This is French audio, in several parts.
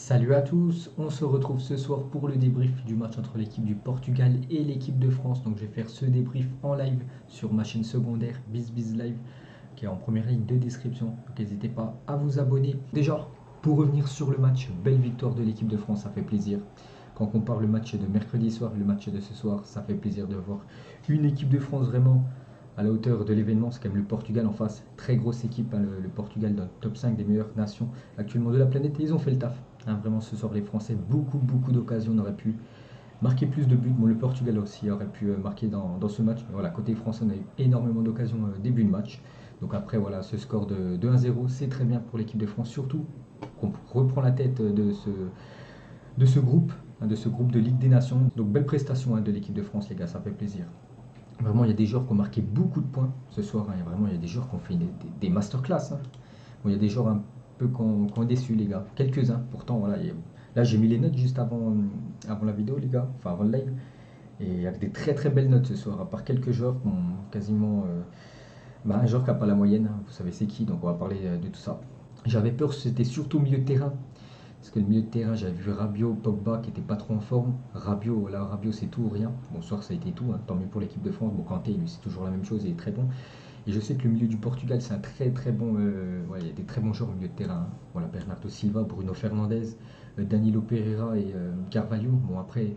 Salut à tous, on se retrouve ce soir pour le débrief du match entre l'équipe du Portugal et l'équipe de France. Donc je vais faire ce débrief en live sur ma chaîne secondaire BizBiz Live qui est en première ligne de description. Donc n'hésitez pas à vous abonner. Déjà, pour revenir sur le match, belle victoire de l'équipe de France, ça fait plaisir. Quand on compare le match de mercredi soir et le match de ce soir, ça fait plaisir de voir une équipe de France vraiment à la hauteur de l'événement. C'est quand même le Portugal en face, très grosse équipe, hein, le Portugal dans le top 5 des meilleures nations actuellement de la planète et ils ont fait le taf. Hein, vraiment ce soir les Français, beaucoup d'occasions, on aurait pu marquer plus de buts. Bon, le Portugal aussi aurait pu marquer dans ce match. Mais voilà, côté français, on a eu énormément d'occasions début de match. Donc après, voilà, ce score de 1-0, c'est très bien pour l'équipe de France, surtout qu'on reprend la tête de ce groupe, hein, de ce groupe de Ligue des Nations. Donc belle prestation hein, de l'équipe de France, les gars, ça fait plaisir. Vraiment, il y a des joueurs qui ont marqué beaucoup de points ce soir. Hein. Il y a des joueurs qui ont fait des masterclass. Hein. Bon, il y a des joueurs un peu qui ont déçu, les gars. Quelques-uns, pourtant, voilà. Là, j'ai mis les notes juste avant la vidéo, les gars. Enfin, avant le live. Et il y a des très belles notes ce soir, à part quelques joueurs qui ont quasiment. Un joueur qui n'a pas la moyenne, hein. Vous savez c'est qui, donc on va parler de tout ça. J'avais peur, c'était surtout au milieu de terrain. Parce que le milieu de terrain, j'avais vu Rabiot, Pogba qui n'était pas trop en forme. Rabiot c'est tout ou rien. Bon, ce soir ça a été tout, hein. Tant mieux pour l'équipe de France. Bon, Kanté, lui c'est toujours la même chose, il est très bon. Et je sais que le milieu du Portugal, c'est un très bon. Ouais, il y a des très bons joueurs au milieu de terrain. Hein. Voilà, Bernardo Silva, Bruno Fernandes, Danilo Pereira et Carvalho. Bon, après,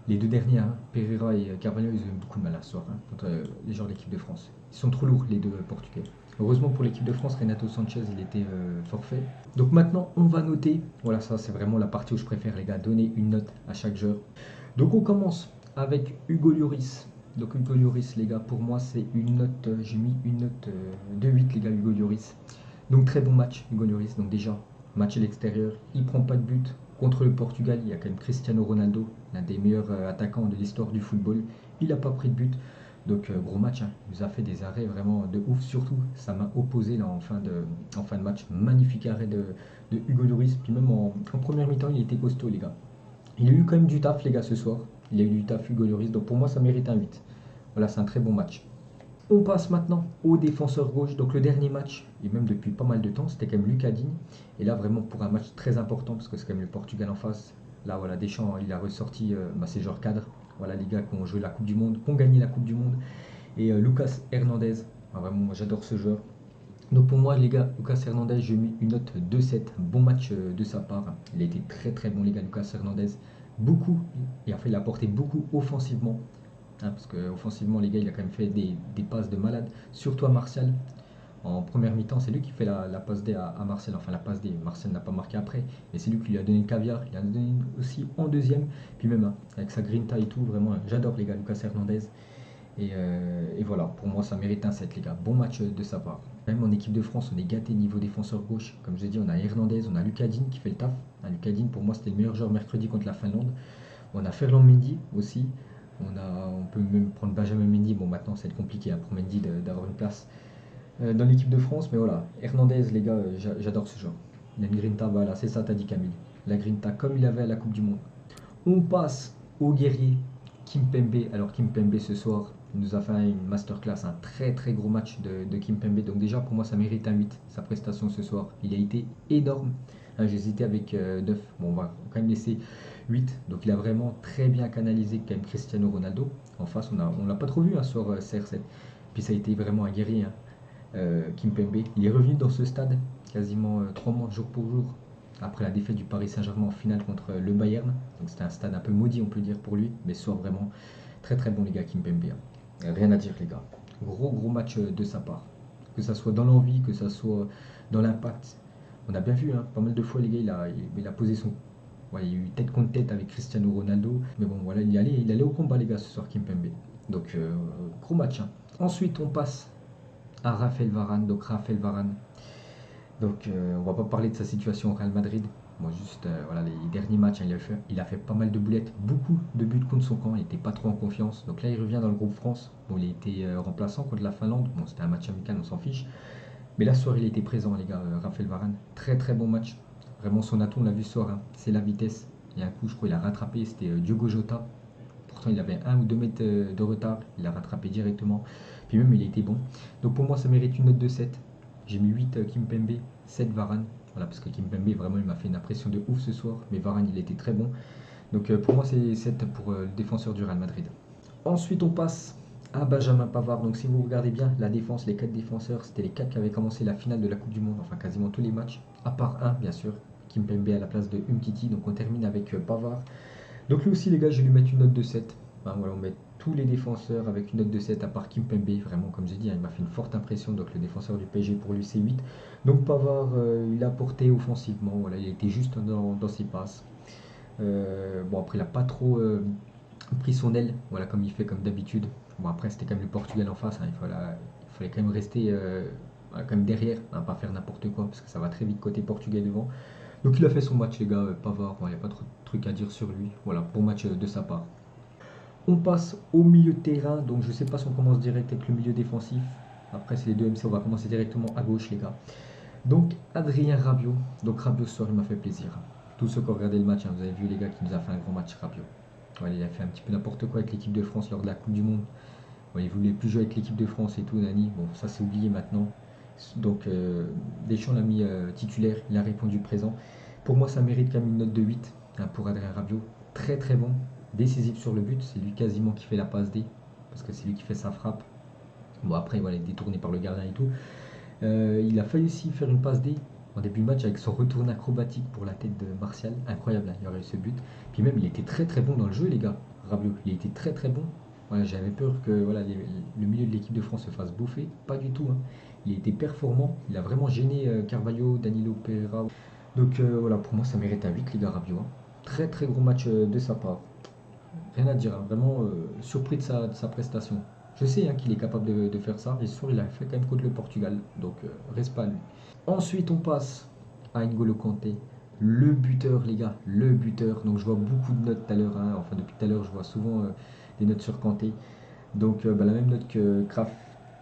les deux derniers, hein, Pereira et Carvalho, ils ont eu beaucoup de mal à ce soir hein, contre les joueurs de l'équipe de France. Ils sont trop lourds, les deux Portugais. Heureusement pour l'équipe de France, Renato Sanchez, il était forfait. Donc maintenant, on va noter. Voilà, ça c'est vraiment la partie où je préfère, les gars, donner une note à chaque joueur. Donc on commence avec Hugo Lloris. Donc Hugo Lloris, les gars, pour moi, c'est une note, j'ai mis une note de 8, les gars, Hugo Lloris. Donc très bon match, Hugo Lloris. Donc déjà, match à l'extérieur, il prend pas de but. Contre le Portugal, il y a quand même Cristiano Ronaldo, l'un des meilleurs attaquants de l'histoire du football. Il n'a pas pris de but. Donc gros match, hein. Il nous a fait des arrêts vraiment de ouf, surtout ça m'a opposé là en fin de match. Magnifique arrêt de Hugo Lloris. Puis même en première mi-temps, il était costaud, les gars. Il a eu quand même du taf, les gars, ce soir. Il a eu du taf, Hugo Lloris. Donc pour moi, ça mérite un 8. Voilà, c'est un très bon match. On passe maintenant au défenseur gauche. Donc le dernier match, et même depuis pas mal de temps, c'était quand même Lucas Digne. Et là, vraiment pour un match très important, parce que c'est quand même le Portugal en face. Là, voilà, Deschamps, il a ressorti ses joueurs cadres. Voilà, les gars qui ont joué la Coupe du Monde, qui ont gagné la Coupe du Monde. Et Lucas Hernandez, vraiment, moi j'adore ce joueur. Donc pour moi, les gars, Lucas Hernandez, j'ai mis une note de 7. Bon match de sa part. Il a été très bon, les gars, Lucas Hernandez. Beaucoup, et en fait, il a apporté beaucoup offensivement. Hein, parce qu'offensivement, les gars, il a quand même fait des passes de malade, surtout à Martial. En première mi-temps, c'est lui qui fait la passe D à Martial. Enfin, la passe D, Martial n'a pas marqué après, mais c'est lui qui lui a donné le caviar. Il a donné aussi en deuxième. Puis même hein, avec sa grinta et tout, vraiment, j'adore les gars, Lucas Hernandez. Et voilà, pour moi, ça mérite un 7, les gars. Bon match de sa part. Même en équipe de France, on est gâté niveau défenseur gauche. Comme je l'ai dit, on a Hernandez, on a Lucas Digne qui fait le taf. Hein, Lucas Digne, pour moi, c'était le meilleur joueur mercredi contre la Finlande. On a Ferland Mendy aussi. On peut même prendre Benjamin Mendy. Bon, maintenant, c'est compliqué hein, pour Mendy d'avoir une place dans l'équipe de France. Mais voilà, Hernandez, les gars, j'adore ce joueur. Il a une grinta, voilà, c'est ça, t'as dit Camille. La grinta, comme il avait à la Coupe du Monde. On passe au guerrier Kimpembe. Alors, Kimpembe, ce soir, il nous a fait une masterclass, un très gros match de Kimpembe. Donc, déjà, pour moi, ça mérite un 8. Sa prestation ce soir, il a été énorme. Hein, j'hésitais avec 9. Bon, on va quand même laisser 8. Donc, il a vraiment très bien canalisé quand même Cristiano Ronaldo. En face, on l'a pas trop vu hein, sur CR7. Puis, ça a été vraiment un guerrier. Hein. Kimpembe. Il est revenu dans ce stade quasiment 3 mois jour pour jour après la défaite du Paris Saint-Germain en finale contre le Bayern. Donc c'était un stade un peu maudit on peut dire pour lui, mais soit vraiment très bon les gars Kimpembe. Hein. Rien à dire les gars. Gros match de sa part. Que ça soit dans l'envie, que ça soit dans l'impact. On a bien vu, hein, pas mal de fois les gars, il a posé son. Ouais, il y a eu tête contre tête avec Cristiano Ronaldo. Mais bon voilà, il allait au combat les gars ce soir Kimpembe. Donc gros match. Hein. Ensuite on passe à Raphaël Varane. Donc Raphaël Varane. Donc on va pas parler de sa situation au Real Madrid. Moi juste voilà les derniers matchs hein, il a fait pas mal de boulettes, beaucoup de buts contre son camp, il n'était pas trop en confiance. Donc là il revient dans le groupe France. Bon il a été remplaçant contre la Finlande. Bon c'était un match amical, on s'en fiche. Mais là ce soir il était présent les gars, Raphaël Varane. Très bon match. Vraiment son atout, on l'a vu ce soir, hein. C'est la vitesse. Il y a un coup je crois il a rattrapé, c'était Diogo Jota. Pourtant il avait 1 ou 2 mètres de retard, il a rattrapé directement. Puis même il a été bon. Donc pour moi ça mérite une note de 7. J'ai mis 8 Kimpembe, 7 Varane. Voilà, parce que Kimpembe, vraiment, il m'a fait une impression de ouf ce soir. Mais Varane, il était très bon. Donc pour moi, c'est 7 pour le défenseur du Real Madrid. Ensuite, on passe à Benjamin Pavard. Donc si vous regardez bien la défense, les 4 défenseurs, c'était les 4 qui avaient commencé la finale de la Coupe du Monde, enfin quasiment tous les matchs, à part un, bien sûr, Kimpembe à la place de Umtiti. Donc on termine avec Pavard. Donc lui aussi, les gars, je vais lui mettre une note de 7. Enfin, voilà, on met tous les défenseurs avec une note de 7, à part Kimpembe. Vraiment, comme j'ai dit, hein, il m'a fait une forte impression. Donc le défenseur du PSG, pour lui, c'est 8. Donc Pavard, il a apporté offensivement. Voilà, il était juste dans ses passes. Bon, après, il n'a pas trop pris son aile, voilà, comme il fait comme d'habitude. Bon, après, c'était quand même le Portugal en face, hein, il fallait quand même rester voilà, quand même derrière, hein, pas faire n'importe quoi, parce que ça va très vite côté portugais devant. Donc il a fait son match, les gars, Pavard, il n'y a pas trop de trucs à dire sur lui. Voilà, bon match de sa part. On passe au milieu de terrain, donc je sais pas si on commence direct avec le milieu défensif. Après, c'est les deux MC, on va commencer directement à gauche, les gars. Donc, Adrien Rabiot. Donc, Rabiot ce soir, il m'a fait plaisir. Tous ceux qui ont regardé le match, hein, vous avez vu, les gars, qui nous a fait un grand match, Rabiot. Ouais, il a fait un petit peu n'importe quoi avec l'équipe de France lors de la Coupe du Monde. Ouais, il voulait plus jouer avec l'équipe de France et tout, Nani. Bon, ça c'est oublié maintenant. Donc Deschamps l'a mis titulaire, il a répondu présent. Pour moi, ça mérite quand même une note de 8 hein, pour Adrien Rabiot. Très très bon, décisif sur le but. C'est lui quasiment qui fait la passe D, parce que c'est lui qui fait sa frappe. Bon, après, voilà, il est détourné par le gardien et tout. Il a failli aussi faire une passe D en début de match avec son retour acrobatique pour la tête de Martial. Incroyable, hein, il aurait eu ce but. Puis même, il était très très bon dans le jeu, les gars. Rabiot, il était très très bon. Voilà, j'avais peur que voilà, le milieu de l'équipe de France se fasse bouffer. Pas du tout, hein. Il était performant. Il a vraiment gêné Carvalho, Danilo Pereira. Donc voilà, pour moi, ça mérite un 8, les gars, Rabiot, hein. Très très gros match de sa part. Rien à dire, hein. Vraiment surpris de sa prestation. Je sais hein, qu'il est capable de faire ça, et ce soir il a fait quand même contre le Portugal, donc reste pas à lui. Ensuite on passe à N'Golo Kanté, le buteur les gars, le buteur. Donc je vois beaucoup de notes tout à l'heure, hein. Enfin depuis tout à l'heure je vois souvent des notes sur Kanté. Donc bah, la même note que Kraft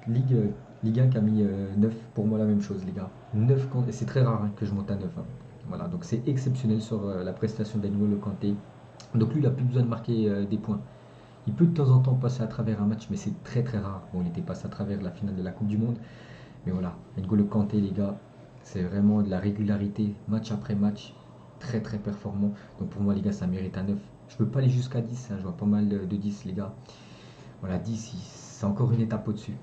Ligue 1 qui a mis 9, pour moi la même chose les gars. 9, c'est très rare hein, que je monte à 9, hein. Voilà, donc c'est exceptionnel sur la prestation d'N'Golo Kanté. Donc lui, il n'a plus besoin de marquer des points. Il peut de temps en temps passer à travers un match, mais c'est très très rare. Bon, il était passé à travers la finale de la Coupe du Monde. Mais voilà, N'Golo Kanté, les gars, c'est vraiment de la régularité, match après match, très très performant. Donc pour moi, les gars, ça mérite un 9. Je peux pas aller jusqu'à 10, hein, je vois pas mal de 10, les gars. Voilà, 10, c'est encore une étape au-dessus.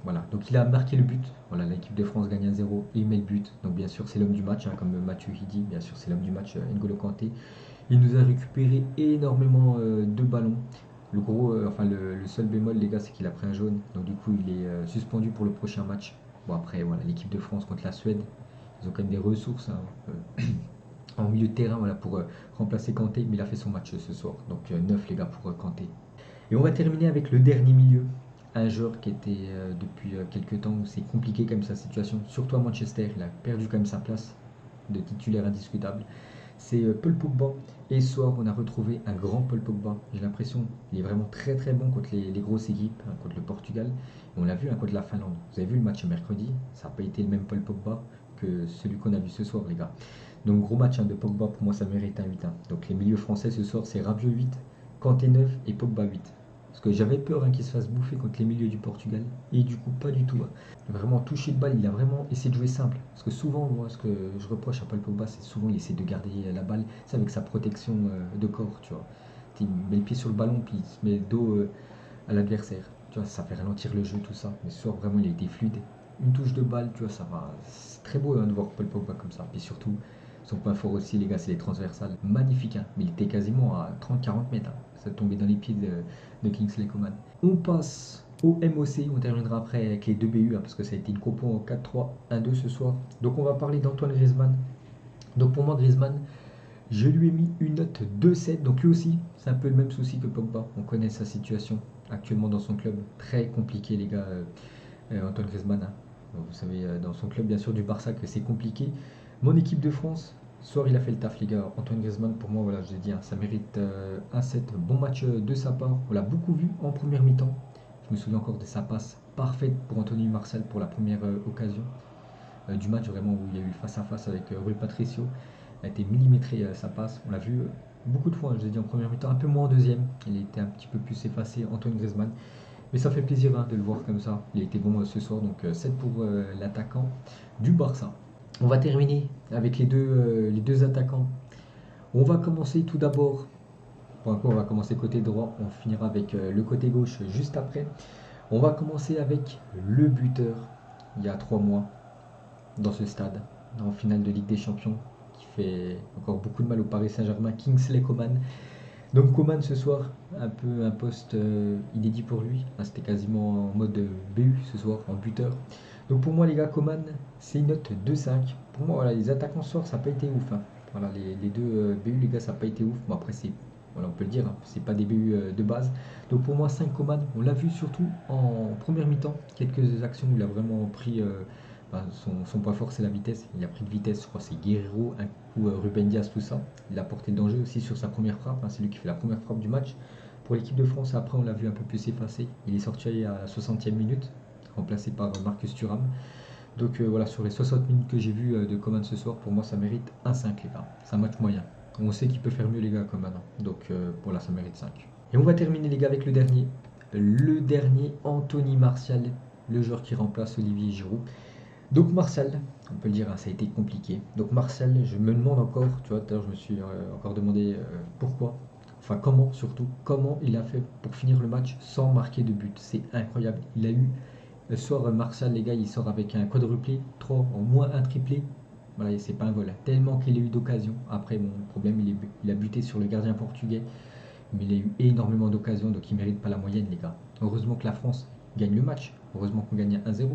Voilà, donc il a marqué le but. Voilà, l'équipe de France gagne 1-0 et il met le but. Donc bien sûr, c'est l'homme du match, hein, comme Mathieu dit. Bien sûr, c'est l'homme du match, N'Golo Kanté. Il nous a récupéré énormément de ballons. Enfin le seul bémol, les gars, c'est qu'il a pris un jaune. Donc du coup, il est suspendu pour le prochain match. Bon après, voilà, l'équipe de France contre la Suède, ils ont quand même des ressources hein, en milieu de terrain, voilà, pour remplacer Kanté. Mais il a fait son match ce soir. Donc 9 les gars pour Kanté. Et on va terminer avec le dernier milieu. Un joueur qui était depuis quelques temps où c'est compliqué quand même sa situation. Surtout à Manchester, il a perdu quand même sa place de titulaire indiscutable. C'est Paul Pogba. Et ce soir, on a retrouvé un grand Paul Pogba. J'ai l'impression qu'il est vraiment très très bon contre les grosses équipes, hein, contre le Portugal. Et on l'a vu hein, contre la Finlande. Vous avez vu le match mercredi, ça n'a pas été le même Paul Pogba que celui qu'on a vu ce soir, les gars. Donc gros match hein, de Pogba, pour moi ça mérite un 8, hein. Donc les milieux français ce soir, c'est Rabiot 8, Kanté 9 et Pogba 8. Parce que j'avais peur hein, qu'il se fasse bouffer contre les milieux du Portugal. Et du coup, pas du tout, hein. Vraiment touché de balle, il a vraiment essayé de jouer simple. Parce que souvent, moi, ce que je reproche à Paul Pogba, c'est souvent il essaie de garder la balle, c'est avec sa protection de corps, tu vois. Il met le pied sur le ballon, puis il se met le dos à l'adversaire. Tu vois, ça fait ralentir le jeu, tout ça. Mais ce soir, vraiment, il a été fluide. Une touche de balle, tu vois, ça va. C'est très beau hein, de voir Paul Pogba comme ça. Puis surtout, son point fort aussi, les gars, c'est les transversales. Magnifique, hein. Mais il était quasiment à 30-40 mètres, hein. Ça tombait dans les pieds de Kingsley Coman. On passe au MOC, on terminera après avec les deux BU, hein, parce que ça a été une compo en 4-3-1-2 ce soir. Donc on va parler d'Antoine Griezmann. Donc pour moi, Griezmann, je lui ai mis une note 2,7. Donc lui aussi, c'est un peu le même souci que Pogba. On connaît sa situation actuellement dans son club. Très compliqué, les gars, Antoine Griezmann, hein. Vous savez, dans son club, bien sûr, du Barça, que c'est compliqué. Mon équipe de France, soir, il a fait le taf, les gars. Antoine Griezmann, pour moi, voilà, je l'ai dit, hein, ça mérite un 7. Bon match de sa part. On l'a beaucoup vu en première mi-temps. Je me souviens encore de sa passe parfaite pour Anthony Martial pour la première occasion du match, vraiment, où il y a eu face à face avec Rui Patricio. Elle a été millimétrée, sa passe. On l'a vu beaucoup de fois, hein, je l'ai dit, en première mi-temps, un peu moins en deuxième. Il était un petit peu plus effacé, Antoine Griezmann. Mais ça fait plaisir hein, de le voir comme ça. Il a été bon ce soir, donc 7 pour l'attaquant du Barça. On va terminer avec les deux attaquants. On va commencer tout d'abord. Pour un coup, on va commencer côté droit, on finira avec le côté gauche juste après. On va commencer avec le buteur il y a 3 mois dans ce stade, en finale de Ligue des Champions, qui fait encore beaucoup de mal au Paris Saint-Germain, Kingsley Coman. Donc Coman ce soir, un peu un poste inédit pour lui. C'était quasiment en mode BU ce soir, en buteur. Donc pour moi les gars, Coman, c'est une note 2,5. Pour moi, voilà, les attaquants ce soir, ça n'a pas été ouf, hein. Voilà, les deux BU les gars, ça n'a pas été ouf. Bon après c'est, voilà, on peut le dire, hein, c'est pas des BU de base. Donc pour moi 5 Coman, on l'a vu surtout en première mi-temps, quelques actions où il a vraiment pris son point fort, c'est la vitesse. Il a pris de vitesse, je crois que c'est Guerrero, un coup Ruben Dias, tout ça. Il a porté le danger aussi sur sa première frappe, hein, c'est lui qui fait la première frappe du match. Pour l'équipe de France, après on l'a vu un peu plus s'effacer. Il est sorti à la 60e minute, remplacé par Marcus Thuram. Donc voilà, sur les 60 minutes que j'ai vues de Coman ce soir, pour moi ça mérite un 5 les gars. C'est un match moyen. On sait qu'il peut faire mieux les gars Coman, hein. Donc voilà, ça mérite 5. Et on va terminer les gars avec le dernier. Le dernier, Anthony Martial, le joueur qui remplace Olivier Giroud. Donc Martial, on peut le dire, hein, ça a été compliqué. Donc Martial, je me demande encore, tu vois, tout à l'heure je me suis encore demandé pourquoi, enfin comment surtout, comment il a fait pour finir le match sans marquer de but. C'est incroyable. Il a eu, le soir Martial, les gars, il sort avec un quadruplé, 3 au moins un triplé. Voilà, c'est pas un vol. Tellement qu'il a eu d'occasions. Après, bon, le problème, il a buté sur le gardien portugais, mais il a eu énormément d'occasions, donc il mérite pas la moyenne, les gars. Heureusement que la France gagne le match. Heureusement qu'on gagne 1-0.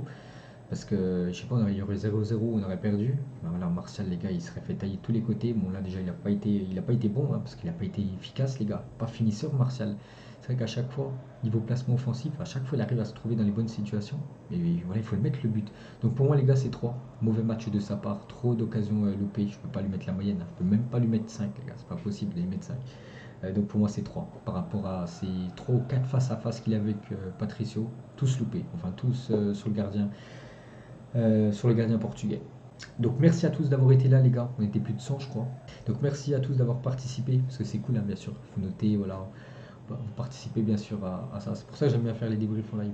Parce que, je sais pas, il y aurait 0-0, on aurait perdu. Ben voilà, Martial, les gars, il serait fait tailler de tous les côtés. Bon, là, déjà, il a pas été bon, hein, parce qu'il n'a pas été efficace, les gars. Pas finisseur, Martial. C'est vrai qu'à chaque fois, niveau placement offensif, à chaque fois, il arrive à se trouver dans les bonnes situations. Mais voilà, il faut le mettre le but. Donc, pour moi, les gars, c'est 3. Mauvais match de sa part. Trop d'occasions loupées. Je peux pas lui mettre la moyenne, hein. Je peux même pas lui mettre 5, les gars. C'est pas possible de lui mettre 5. Donc, pour moi, c'est 3. Par rapport à ces 3 ou 4 face à face qu'il a avec Patricio. Tous loupés. Enfin, tous sur le gardien portugais. Donc merci à tous d'avoir été là les gars, on était plus de 100 je crois. Donc merci à tous d'avoir participé, parce que c'est cool hein, bien sûr, il faut noter, voilà, vous participez bien sûr à ça, c'est pour ça que j'aime bien faire les débriefs en live.